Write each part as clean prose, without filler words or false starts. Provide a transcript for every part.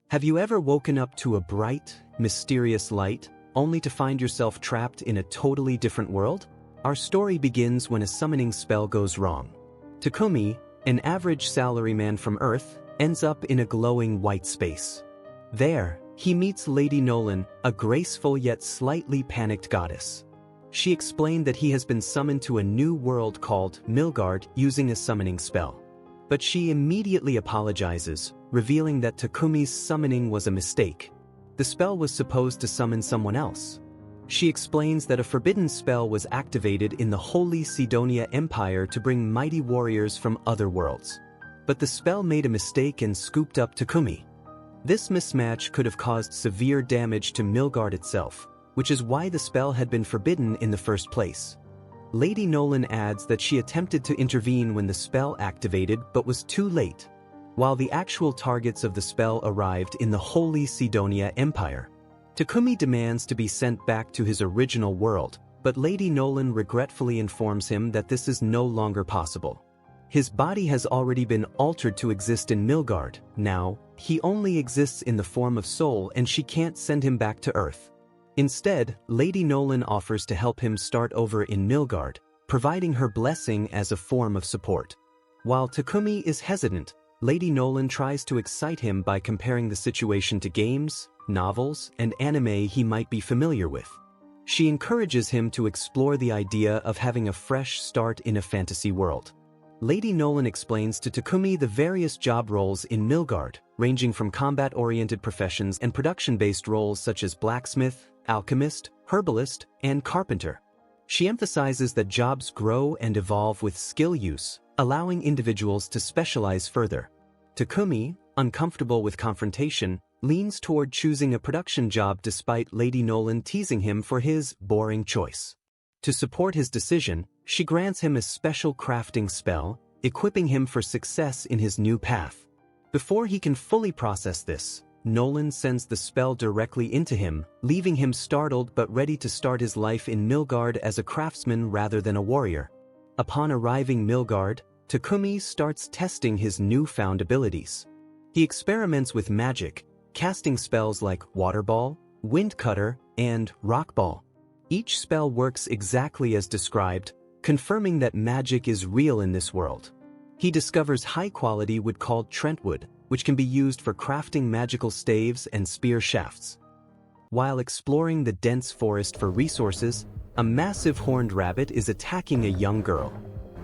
Have you ever woken up to a bright, mysterious light, only to find yourself trapped in a totally different world? Our story begins when a summoning spell goes wrong. Takumi, an average salaryman from Earth, ends up in a glowing white space. There, he meets Lady Nolan, a graceful yet slightly panicked goddess. She explained that he has been summoned to a new world called Milgard using a summoning spell. But she immediately apologizes, revealing that Takumi's summoning was a mistake. The spell was supposed to summon someone else. She explains that a forbidden spell was activated in the Holy Sidonia Empire to bring mighty warriors from other worlds. But the spell made a mistake and scooped up Takumi. This mismatch could have caused severe damage to Milgard itself, which is why the spell had been forbidden in the first place. Lady Nolan adds that she attempted to intervene when the spell activated but was too late. While the actual targets of the spell arrived in the Holy Sidonia Empire, Takumi demands to be sent back to his original world, but Lady Nolan regretfully informs him that this is no longer possible. His body has already been altered to exist in Milgard. Now, he only exists in the form of soul and she can't send him back to Earth. Instead, Lady Nolan offers to help him start over in Milgard, providing her blessing as a form of support. While Takumi is hesitant, Lady Nolan tries to excite him by comparing the situation to games, novels, and anime he might be familiar with. She encourages him to explore the idea of having a fresh start in a fantasy world. Lady Nolan explains to Takumi the various job roles in Milgard, ranging from combat-oriented professions and production-based roles such as blacksmith, alchemist, herbalist, and carpenter. She emphasizes that jobs grow and evolve with skill use, allowing individuals to specialize further. Takumi, uncomfortable with confrontation, leans toward choosing a production job despite Lady Nolan teasing him for his boring choice. To support his decision, she grants him a special crafting spell, equipping him for success in his new path. Before he can fully process this, Nolan sends the spell directly into him, leaving him startled but ready to start his life in Milgard as a craftsman rather than a warrior. Upon arriving Milgard, Takumi starts testing his newfound abilities. He experiments with magic, casting spells like Water Ball, Wind Cutter, and Rock Ball. Each spell works exactly as described, confirming that magic is real in this world. He discovers high-quality wood called Trentwood, which can be used for crafting magical staves and spear shafts. While exploring the dense forest for resources, a massive horned rabbit is attacking a young girl.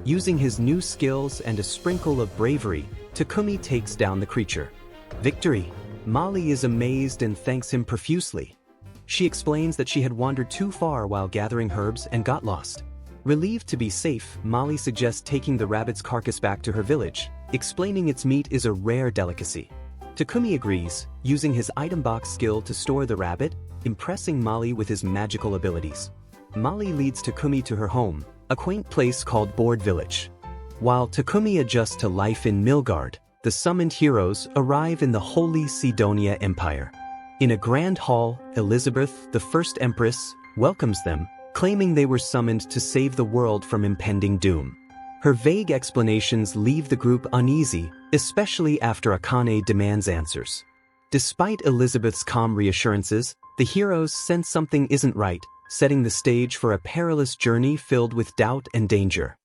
Using his new skills and a sprinkle of bravery, Takumi takes down the creature. Victory! Molly is amazed and thanks him profusely. She explains that she had wandered too far while gathering herbs and got lost. Relieved to be safe, Molly suggests taking the rabbit's carcass back to her village, explaining its meat is a rare delicacy. Takumi agrees, using his item box skill to store the rabbit, impressing Molly with his magical abilities. Molly leads Takumi to her home, a quaint place called Board Village. While Takumi adjusts to life in Milgard, the summoned heroes arrive in the Holy Sidonia Empire. In a grand hall, Elizabeth, the first empress, welcomes them, claiming they were summoned to save the world from impending doom. Her vague explanations leave the group uneasy, especially after Akane demands answers. Despite Elizabeth's calm reassurances, the heroes sense something isn't right, setting the stage for a perilous journey filled with doubt and danger.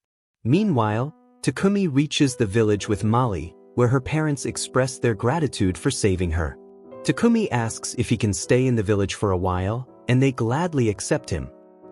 Meanwhile, Takumi reaches the village with Molly, where her parents express their gratitude for saving her. Takumi asks if he can stay in the village for a while, and they gladly accept him.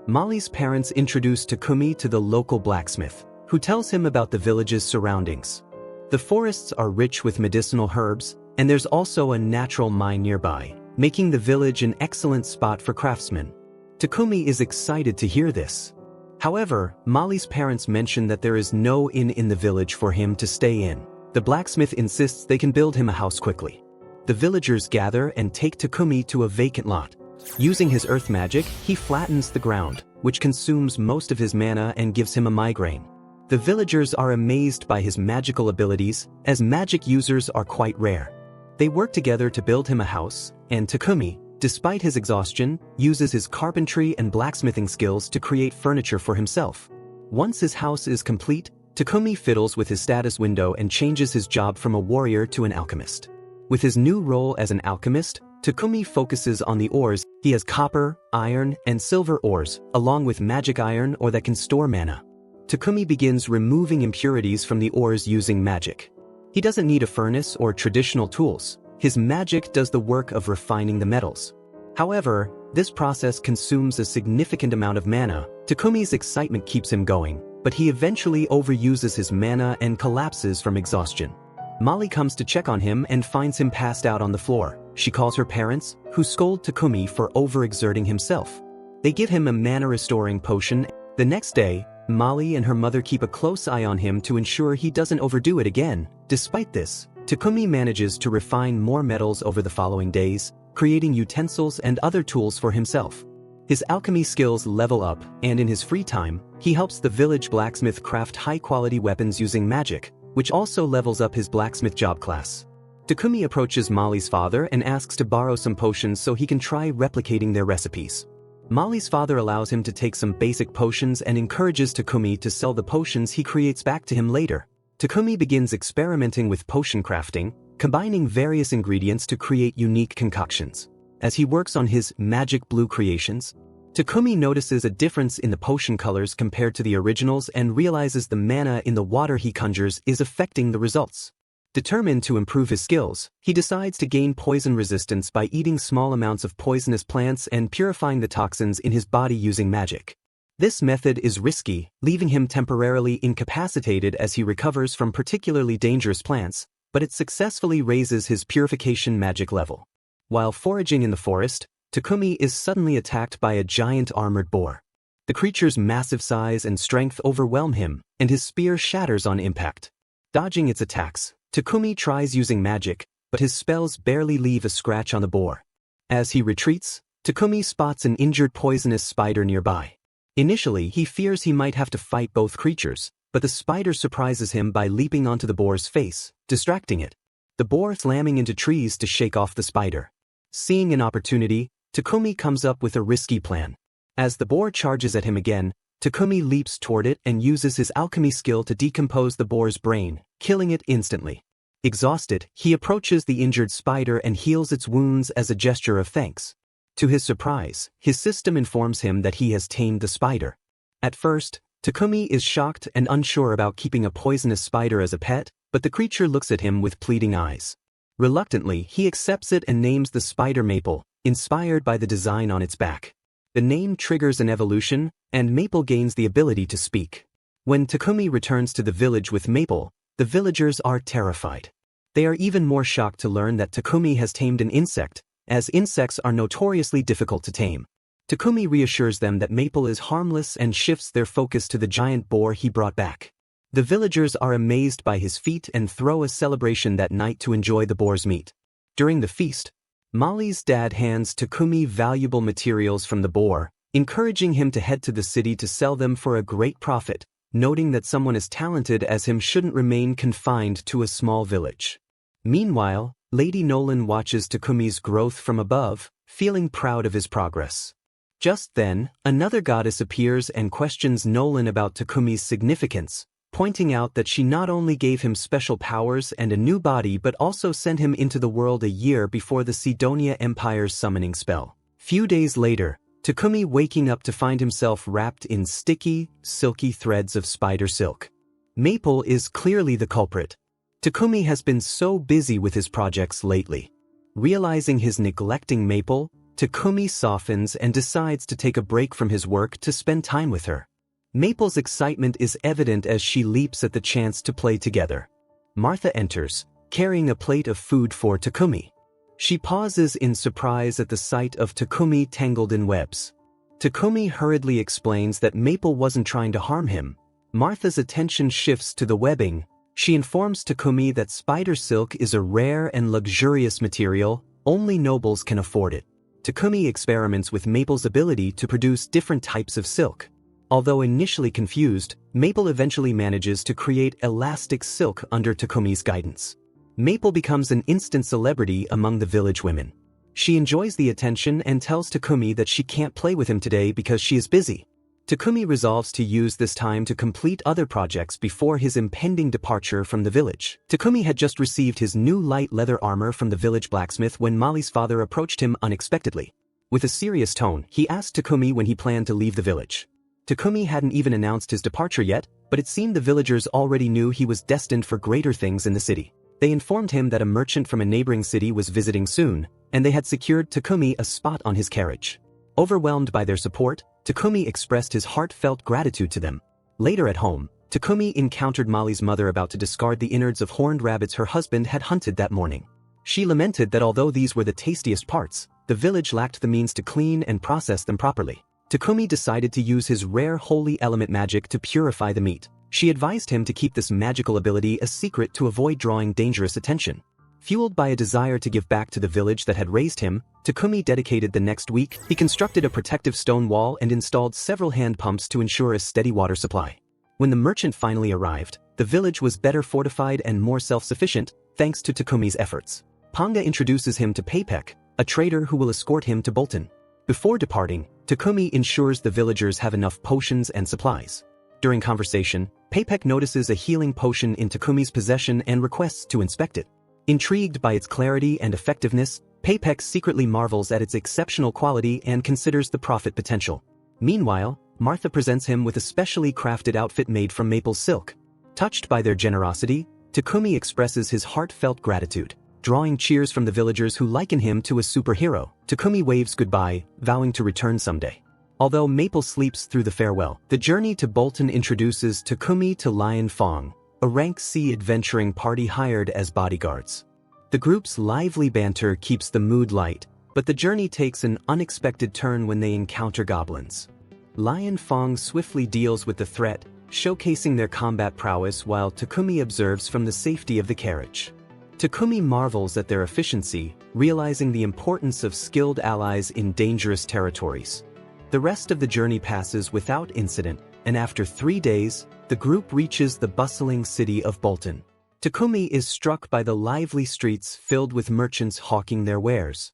Molly's parents introduce Takumi to the local blacksmith, who tells him about the village's surroundings. The forests are rich with medicinal herbs, and there's also a natural mine nearby, making the village an excellent spot for craftsmen. Takumi is excited to hear this. However, Molly's parents mention that there is no inn in the village for him to stay in. The blacksmith insists they can build him a house quickly. The villagers gather and take Takumi to a vacant lot. Using his earth magic, he flattens the ground, which consumes most of his mana and gives him a migraine. The villagers are amazed by his magical abilities, as magic users are quite rare. They work together to build him a house, and Takumi, despite his exhaustion, uses his carpentry and blacksmithing skills to create furniture for himself. Once his house is complete, Takumi fiddles with his status window and changes his job from a warrior to an alchemist. With his new role as an alchemist, Takumi focuses on the ores. He has copper, iron, and silver ores, along with magic iron or that can store mana. Takumi begins removing impurities from the ores using magic. He doesn't need a furnace or traditional tools. His magic does the work of refining the metals. However, this process consumes a significant amount of mana. Takumi's excitement keeps him going, but he eventually overuses his mana and collapses from exhaustion. Molly comes to check on him and finds him passed out on the floor. She calls her parents, who scold Takumi for overexerting himself. They give him a mana-restoring potion. The next day, Molly and her mother keep a close eye on him to ensure he doesn't overdo it again. Despite this, Takumi manages to refine more metals over the following days, creating utensils and other tools for himself. His alchemy skills level up, and in his free time, he helps the village blacksmith craft high-quality weapons using magic, which also levels up his blacksmith job class. Takumi approaches Molly's father and asks to borrow some potions so he can try replicating their recipes. Molly's father allows him to take some basic potions and encourages Takumi to sell the potions he creates back to him later. Takumi begins experimenting with potion crafting, combining various ingredients to create unique concoctions. As he works on his magic blue creations, Takumi notices a difference in the potion colors compared to the originals and realizes the mana in the water he conjures is affecting the results. Determined to improve his skills, he decides to gain poison resistance by eating small amounts of poisonous plants and purifying the toxins in his body using magic. This method is risky, leaving him temporarily incapacitated as he recovers from particularly dangerous plants, but it successfully raises his purification magic level. While foraging in the forest, Takumi is suddenly attacked by a giant armored boar. The creature's massive size and strength overwhelm him, and his spear shatters on impact. Dodging its attacks, Takumi tries using magic, but his spells barely leave a scratch on the boar. As he retreats, Takumi spots an injured poisonous spider nearby. Initially, he fears he might have to fight both creatures, but the spider surprises him by leaping onto the boar's face, distracting it. The boar slamming into trees to shake off the spider. Seeing an opportunity, Takumi comes up with a risky plan. As the boar charges at him again, Takumi leaps toward it and uses his alchemy skill to decompose the boar's brain, killing it instantly. Exhausted, he approaches the injured spider and heals its wounds as a gesture of thanks. To his surprise, his system informs him that he has tamed the spider. At first, Takumi is shocked and unsure about keeping a poisonous spider as a pet, but the creature looks at him with pleading eyes. Reluctantly, he accepts it and names the spider Maple, inspired by the design on its back. The name triggers an evolution, and Maple gains the ability to speak. When Takumi returns to the village with Maple, the villagers are terrified. They are even more shocked to learn that Takumi has tamed an insect, as insects are notoriously difficult to tame. Takumi reassures them that Maple is harmless and shifts their focus to the giant boar he brought back. The villagers are amazed by his feat and throw a celebration that night to enjoy the boar's meat. During the feast, Molly's dad hands Takumi valuable materials from the boar, encouraging him to head to the city to sell them for a great profit, noting that someone as talented as him shouldn't remain confined to a small village. Meanwhile, Lady Nolan watches Takumi's growth from above, feeling proud of his progress. Just then, another goddess appears and questions Nolan about Takumi's significance, pointing out that she not only gave him special powers and a new body but also sent him into the world a year before the Sidonia Empire's summoning spell. Few days later, Takumi waking up to find himself wrapped in sticky, silky threads of spider silk. Maple is clearly the culprit. Takumi has been so busy with his projects lately. Realizing his neglecting Maple, Takumi softens and decides to take a break from his work to spend time with her. Maple's excitement is evident as she leaps at the chance to play together. Martha enters, carrying a plate of food for Takumi. She pauses in surprise at the sight of Takumi tangled in webs. Takumi hurriedly explains that Maple wasn't trying to harm him. Martha's attention shifts to the webbing. She informs Takumi that spider silk is a rare and luxurious material, only nobles can afford it. Takumi experiments with Maple's ability to produce different types of silk. Although initially confused, Maple eventually manages to create elastic silk under Takumi's guidance. Maple becomes an instant celebrity among the village women. She enjoys the attention and tells Takumi that she can't play with him today because she is busy. Takumi resolves to use this time to complete other projects before his impending departure from the village. Takumi had just received his new light leather armor from the village blacksmith when Molly's father approached him unexpectedly. With a serious tone, he asked Takumi when he planned to leave the village. Takumi hadn't even announced his departure yet, but it seemed the villagers already knew he was destined for greater things in the city. They informed him that a merchant from a neighboring city was visiting soon, and they had secured Takumi a spot on his carriage. Overwhelmed by their support, Takumi expressed his heartfelt gratitude to them. Later at home, Takumi encountered Molly's mother about to discard the innards of horned rabbits her husband had hunted that morning. She lamented that although these were the tastiest parts, the village lacked the means to clean and process them properly. Takumi decided to use his rare holy element magic to purify the meat. She advised him to keep this magical ability a secret to avoid drawing dangerous attention. Fueled by a desire to give back to the village that had raised him, Takumi dedicated the next week. He constructed a protective stone wall and installed several hand pumps to ensure a steady water supply. When the merchant finally arrived, the village was better fortified and more self-sufficient, thanks to Takumi's efforts. Panga introduces him to Papek, a trader who will escort him to Bolton. Before departing, Takumi ensures the villagers have enough potions and supplies. During conversation, Papek notices a healing potion in Takumi's possession and requests to inspect it. Intrigued by its clarity and effectiveness, Papek secretly marvels at its exceptional quality and considers the profit potential. Meanwhile, Martha presents him with a specially crafted outfit made from maple silk. Touched by their generosity, Takumi expresses his heartfelt gratitude. Drawing cheers from the villagers who liken him to a superhero, Takumi waves goodbye, vowing to return someday. Although Maple sleeps through the farewell, the journey to Bolton introduces Takumi to Lion Fong, a rank C adventuring party hired as bodyguards. The group's lively banter keeps the mood light, but the journey takes an unexpected turn when they encounter goblins. Lion Fong swiftly deals with the threat, showcasing their combat prowess while Takumi observes from the safety of the carriage. Takumi marvels at their efficiency, realizing the importance of skilled allies in dangerous territories. The rest of the journey passes without incident, and after 3 days, the group reaches the bustling city of Bolton. Takumi is struck by the lively streets filled with merchants hawking their wares.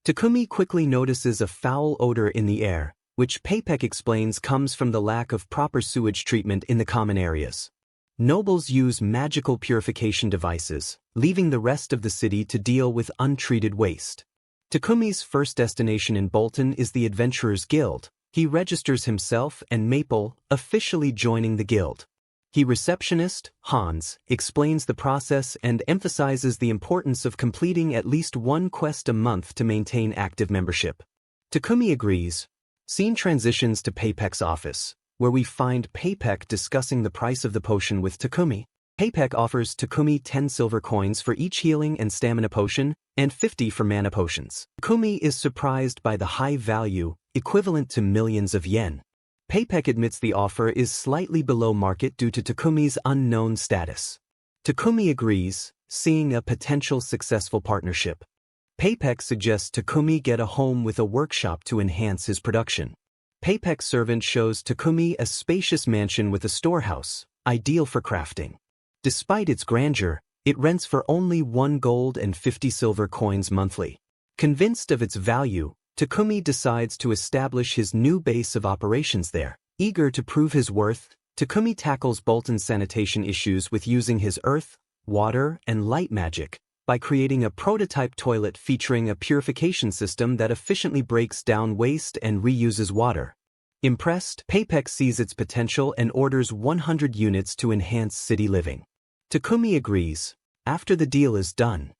Takumi quickly notices a foul odor in the air, which Papek explains comes from the lack of proper sewage treatment in the common areas. Nobles use magical purification devices, leaving the rest of the city to deal with untreated waste. Takumi's first destination in Bolton is the Adventurers Guild. He registers himself and Maple, officially joining the guild. Receptionist, Hans, explains the process and emphasizes the importance of completing at least one quest a month to maintain active membership. Takumi agrees. Scene transitions to Papek's office, where we find Papek discussing the price of the potion with Takumi. Papek offers Takumi 10 silver coins for each healing and stamina potion, and 50 for mana potions. Takumi is surprised by the high value, equivalent to millions of yen. Papek admits the offer is slightly below market due to Takumi's unknown status. Takumi agrees, seeing a potential successful partnership. Papek suggests Takumi get a home with a workshop to enhance his production. Papek's servant shows Takumi a spacious mansion with a storehouse, ideal for crafting. Despite its grandeur, it rents for only 1 gold and 50 silver coins monthly. Convinced of its value, Takumi decides to establish his new base of operations there. Eager to prove his worth, Takumi tackles Bolton's sanitation issues with using his earth, water, and light magic by creating a prototype toilet featuring a purification system that efficiently breaks down waste and reuses water. Impressed, Papek sees its potential and orders 100 units to enhance city living. Takumi agrees. After the deal is done,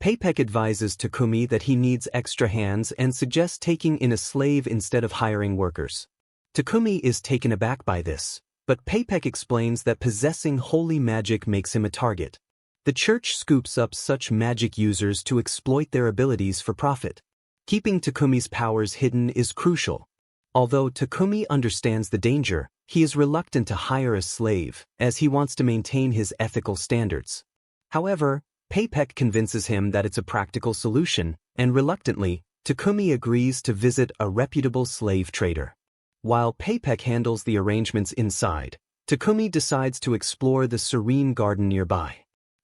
Papek advises Takumi that he needs extra hands and suggests taking in a slave instead of hiring workers. Takumi is taken aback by this, but Papek explains that possessing holy magic makes him a target. The church scoops up such magic users to exploit their abilities for profit. Keeping Takumi's powers hidden is crucial. Although Takumi understands the danger, he is reluctant to hire a slave, as he wants to maintain his ethical standards. However, Papek convinces him that it's a practical solution, and reluctantly, Takumi agrees to visit a reputable slave trader. While Papek handles the arrangements inside, Takumi decides to explore the serene garden nearby.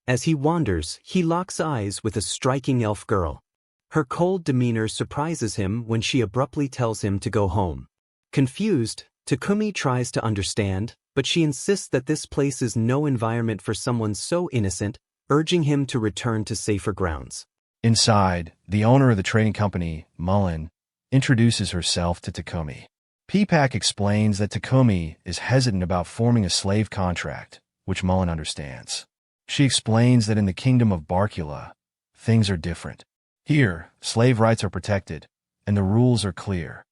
As he wanders, he locks eyes with a striking elf girl. Her cold demeanor surprises him when she abruptly tells him to go home. Confused, Takumi tries to understand, but she insists that this place is no environment for someone so innocent, urging him to return to safer grounds. Inside, the owner of the trading company, Mullen, introduces herself to Takumi. Peepak explains that Takumi is hesitant about forming a slave contract, which Mullen understands. She explains that in the kingdom of Barkula, things are different. Here, slave rights are protected, and the rules are clear.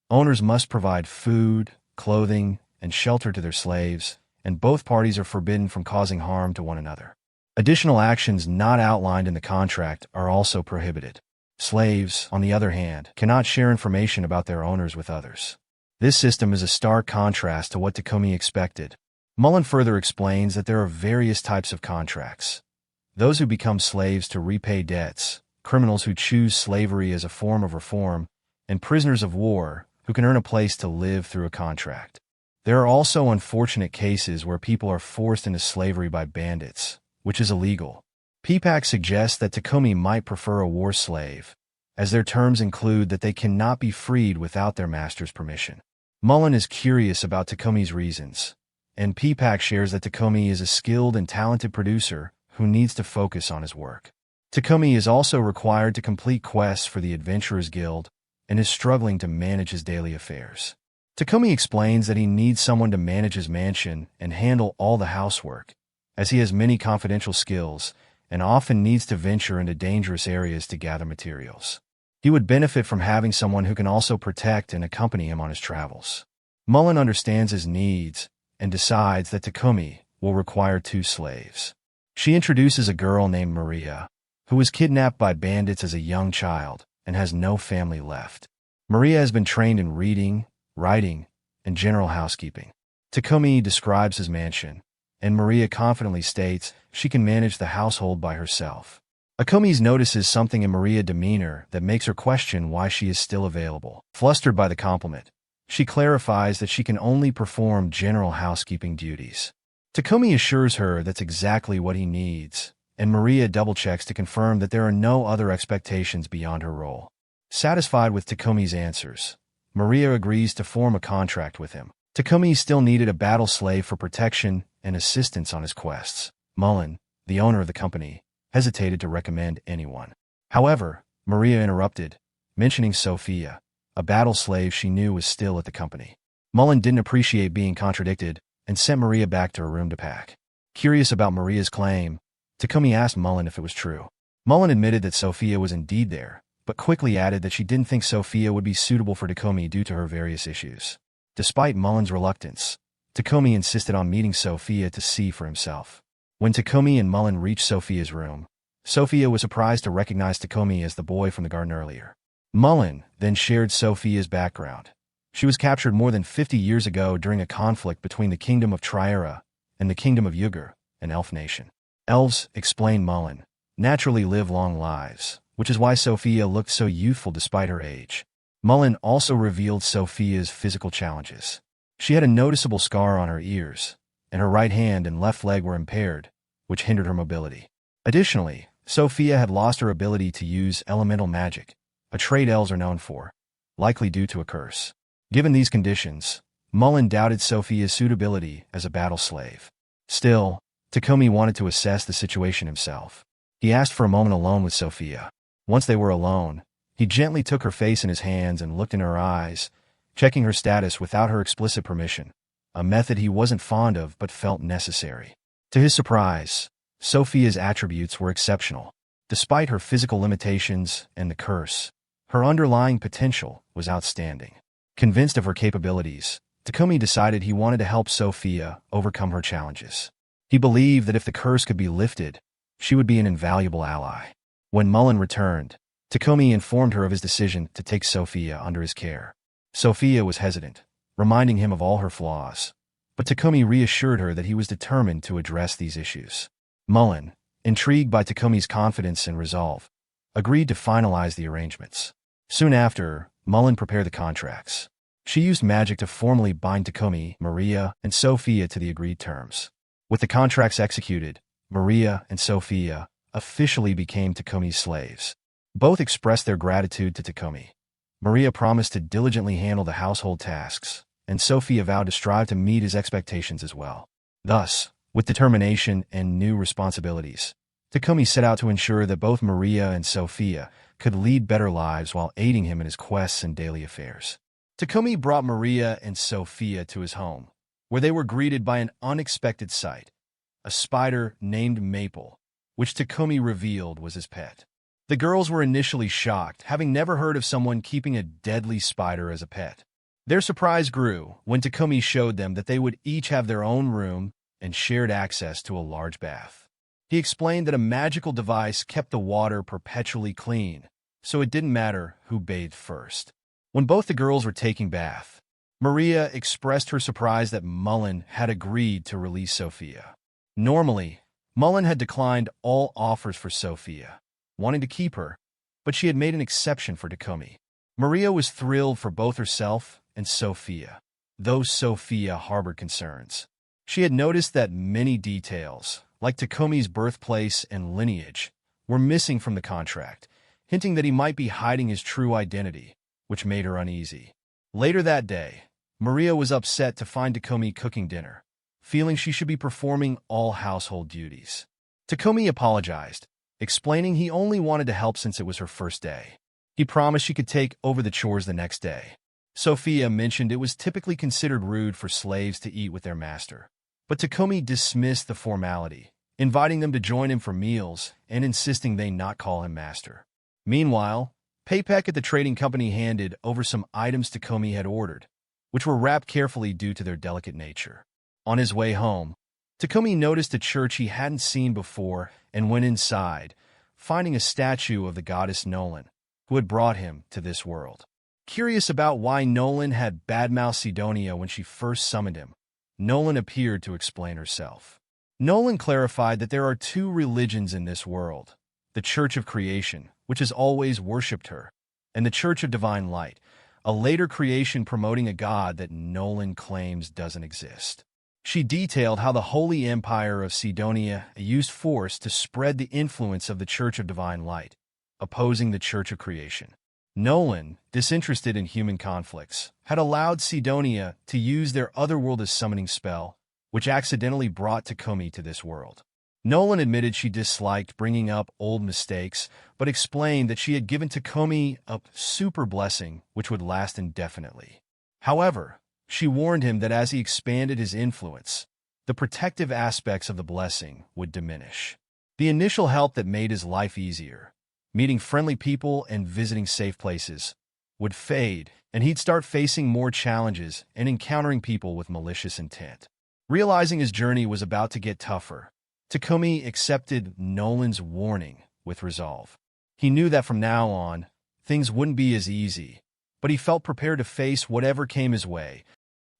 Owners must provide food, clothing, and shelter to their slaves, and both parties are forbidden from causing harm to one another. Additional actions not outlined in the contract are also prohibited. Slaves, on the other hand, cannot share information about their owners with others. This system is a stark contrast to what Takumi expected. Mullen further explains that there are various types of contracts. Those who become slaves to repay debts, criminals who choose slavery as a form of reform, and prisoners of war who can earn a place to live through a contract. There are also unfortunate cases where people are forced into slavery by bandits, which is illegal. Peepak suggests that Takumi might prefer a war slave, as their terms include that they cannot be freed without their master's permission. Mullen is curious about Takumi's reasons, and Peepak shares that Takumi is a skilled and talented producer who needs to focus on his work. Takumi is also required to complete quests for the Adventurers Guild and is struggling to manage his daily affairs. Takumi explains that he needs someone to manage his mansion and handle all the housework, as he has many confidential skills and often needs to venture into dangerous areas to gather materials. He would benefit from having someone who can also protect and accompany him on his travels. Mullen understands his needs and decides that Takumi will require 2 slaves. She introduces a girl named Maria, who was kidnapped by bandits as a young child and has no family left. Maria has been trained in reading, writing, and general housekeeping. Takumi describes his mansion, and Maria confidently states she can manage the household by herself. Takumi notices something in Maria's demeanor that makes her question why she is still available. Flustered by the compliment, she clarifies that she can only perform general housekeeping duties. Takumi assures her that's exactly what he needs, and Maria double-checks to confirm that there are no other expectations beyond her role. Satisfied with Takumi's answers, Maria agrees to form a contract with him. Takumi still needed a battle slave for protection and assistance on his quests. Mullen, the owner of the company, hesitated to recommend anyone. However, Maria interrupted, mentioning Sophia, a battle slave she knew was still at the company. Mullen didn't appreciate being contradicted and sent Maria back to her room to pack. Curious about Maria's claim, Takumi asked Mullen if it was true. Mullen admitted that Sophia was indeed there, but quickly added that she didn't think Sophia would be suitable for Takumi due to her various issues. Despite Mullen's reluctance, Takumi insisted on meeting Sophia to see for himself. When Takumi and Mullen reached Sophia's room, Sophia was surprised to recognize Takumi as the boy from the garden earlier. Mullen then shared Sophia's background. She was captured more than 50 years ago during a conflict between the Kingdom of Triera and the Kingdom of Yugur, an elf nation. Elves, explained Mullen, naturally live long lives, which is why Sophia looked so youthful despite her age. Mullen also revealed Sophia's physical challenges. She had a noticeable scar on her ears, and her right hand and left leg were impaired, which hindered her mobility. Additionally, Sophia had lost her ability to use elemental magic, a trait elves are known for, likely due to a curse. Given these conditions, Mullen doubted Sophia's suitability as a battle slave. Still, Takumi wanted to assess the situation himself. He asked for a moment alone with Sophia. Once they were alone, he gently took her face in his hands and looked in her eyes, checking her status without her explicit permission, a method he wasn't fond of but felt necessary. To his surprise, Sophia's attributes were exceptional. Despite her physical limitations and the curse, her underlying potential was outstanding. Convinced of her capabilities, Takumi decided he wanted to help Sophia overcome her challenges. He believed that if the curse could be lifted, she would be an invaluable ally. When Mullen returned, Takumi informed her of his decision to take Sophia under his care. Sophia was hesitant, reminding him of all her flaws, but Takumi reassured her that he was determined to address these issues. Mullen, intrigued by Takumi's confidence and resolve, agreed to finalize the arrangements. Soon after, Mullen prepared the contracts. She used magic to formally bind Takumi, Maria, and Sophia to the agreed terms. With the contracts executed, Maria and Sophia officially became Takumi's slaves. Both expressed their gratitude to Takumi. Maria promised to diligently handle the household tasks, and Sophia vowed to strive to meet his expectations as well. Thus, with determination and new responsibilities, Takumi set out to ensure that both Maria and Sophia could lead better lives while aiding him in his quests and daily affairs. Takumi brought Maria and Sophia to his home, where they were greeted by an unexpected sight, a spider named Maple, which Takumi revealed was his pet. The girls were initially shocked, having never heard of someone keeping a deadly spider as a pet. Their surprise grew when Takumi showed them that they would each have their own room and shared access to a large bath. He explained that a magical device kept the water perpetually clean, so it didn't matter who bathed first. When both the girls were taking bath, Maria expressed her surprise that Mullen had agreed to release Sophia. Normally, Mullen had declined all offers for Sophia, wanting to keep her, but she had made an exception for Takumi. Maria was thrilled for both herself and Sophia, though Sophia harbored concerns. She had noticed that many details, like Takumi's birthplace and lineage, were missing from the contract, hinting that he might be hiding his true identity, which made her uneasy. Later that day, Maria was upset to find Takumi cooking dinner, feeling she should be performing all household duties. Takumi apologized, explaining he only wanted to help since it was her first day. He promised she could take over the chores the next day. Sophia mentioned it was typically considered rude for slaves to eat with their master, but Takumi dismissed the formality, inviting them to join him for meals and insisting they not call him master. Meanwhile, Paypack at the trading company handed over some items Takumi had ordered, which were wrapped carefully due to their delicate nature. On his way home, Takumi noticed a church he hadn't seen before and went inside, finding a statue of the goddess Nolan, who had brought him to this world. Curious about why Nolan had badmouthed Sidonia when she first summoned him, Nolan appeared to explain herself. Nolan clarified that there are two religions in this world, the Church of Creation, which has always worshipped her, and the Church of Divine Light, a later creation promoting a god that Nolan claims doesn't exist. She detailed how the Holy Empire of Sidonia used force to spread the influence of the Church of Divine Light, opposing the Church of Creation. Nolan, disinterested in human conflicts, had allowed Sidonia to use their otherworld as summoning spell, which accidentally brought Takumi to this world. Nolan admitted she disliked bringing up old mistakes, but explained that she had given Takumi a super blessing which would last indefinitely. However, she warned him that as he expanded his influence, the protective aspects of the blessing would diminish. The initial help that made his life easier, meeting friendly people and visiting safe places, would fade, and he'd start facing more challenges and encountering people with malicious intent. Realizing his journey was about to get tougher, Takumi accepted Nolan's warning with resolve. He knew that from now on, things wouldn't be as easy, but he felt prepared to face whatever came his way.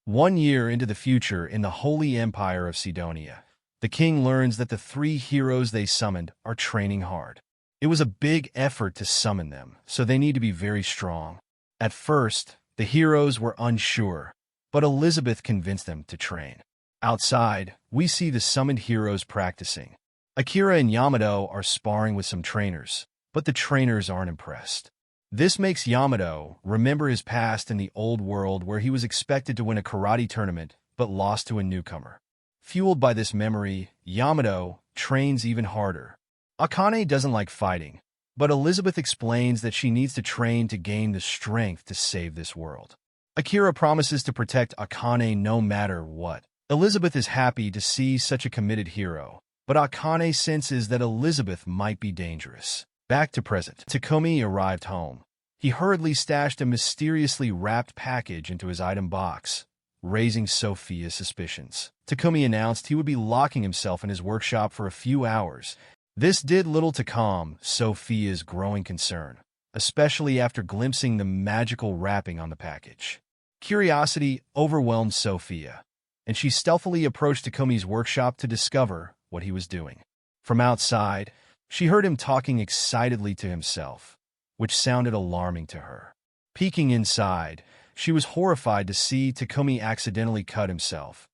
1 year into the future in the Holy Empire of Sidonia, the king learns that the 3 heroes they summoned are training hard. It was a big effort to summon them, so they need to be very strong. At first, the heroes were unsure, but Elizabeth convinced them to train. Outside, we see the summoned heroes practicing. Akira and Yamato are sparring with some trainers, but the trainers aren't impressed. This makes Yamato remember his past in the old world where he was expected to win a karate tournament but lost to a newcomer. Fueled by this memory, Yamato trains even harder. Akane doesn't like fighting, but Elizabeth explains that she needs to train to gain the strength to save this world. Akira promises to protect Akane no matter what. Elizabeth is happy to see such a committed hero, but Akane senses that Elizabeth might be dangerous. Back to present. Takumi arrived home. He hurriedly stashed a mysteriously wrapped package into his item box, raising Sophia's suspicions. Takumi announced he would be locking himself in his workshop for a few hours. This did little to calm Sophia's growing concern, especially after glimpsing the magical wrapping on the package. Curiosity overwhelmed Sophia, and she stealthily approached Takumi's workshop to discover what he was doing. From outside, she heard him talking excitedly to himself, which sounded alarming to her. Peeking inside, she was horrified to see Takumi accidentally cut himself,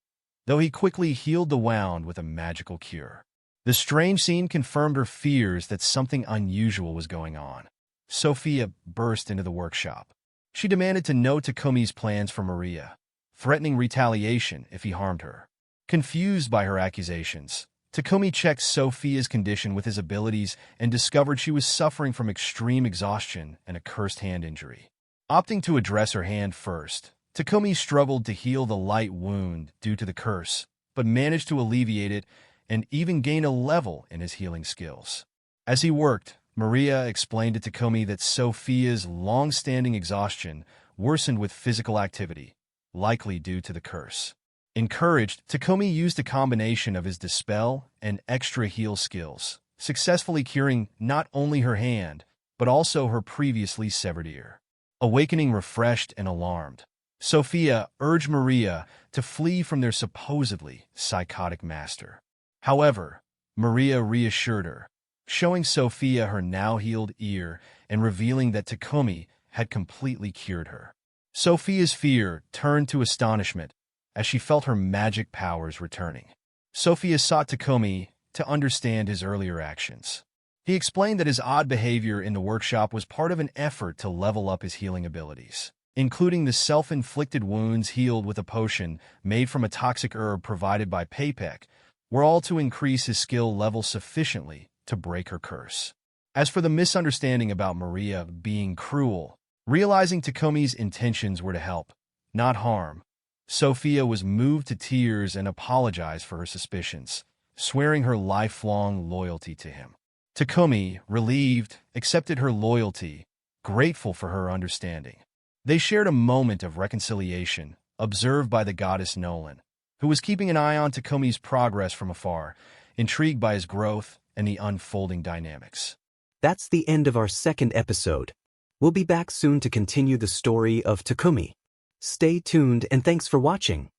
though he quickly healed the wound with a magical cure. The strange scene confirmed her fears that something unusual was going on. Sophia burst into the workshop. She demanded to know Takumi's plans for Maria, threatening retaliation if he harmed her. Confused by her accusations, Takumi checked Sophia's condition with his abilities and discovered she was suffering from extreme exhaustion and a cursed hand injury. Opting to address her hand first, Takumi struggled to heal the light wound due to the curse, but managed to alleviate it and even gain a level in his healing skills. As he worked, Maria explained to Takumi that Sophia's long-standing exhaustion worsened with physical activity, likely due to the curse. Encouraged, Takumi used a combination of his dispel and extra heal skills, successfully curing not only her hand, but also her previously severed ear. Awakening refreshed and alarmed, Sophia urged Maria to flee from their supposedly psychotic master. However, Maria reassured her, showing Sophia her now-healed ear and revealing that Takumi had completely cured her. Sophia's fear turned to astonishment as she felt her magic powers returning. Sophia sought Takumi to understand his earlier actions. He explained that his odd behavior in the workshop was part of an effort to level up his healing abilities, including the self-inflicted wounds healed with a potion made from a toxic herb provided by Paypek, were all to increase his skill level sufficiently to break her curse. As for the misunderstanding about Maria being cruel, realizing Takumi's intentions were to help, not harm, Sophia was moved to tears and apologized for her suspicions, swearing her lifelong loyalty to him. Takumi, relieved, accepted her loyalty, grateful for her understanding. They shared a moment of reconciliation, observed by the goddess Nolan, who was keeping an eye on Takumi's progress from afar, intrigued by his growth and the unfolding dynamics. That's the end of our second episode. We'll be back soon to continue the story of Takumi. Stay tuned and thanks for watching.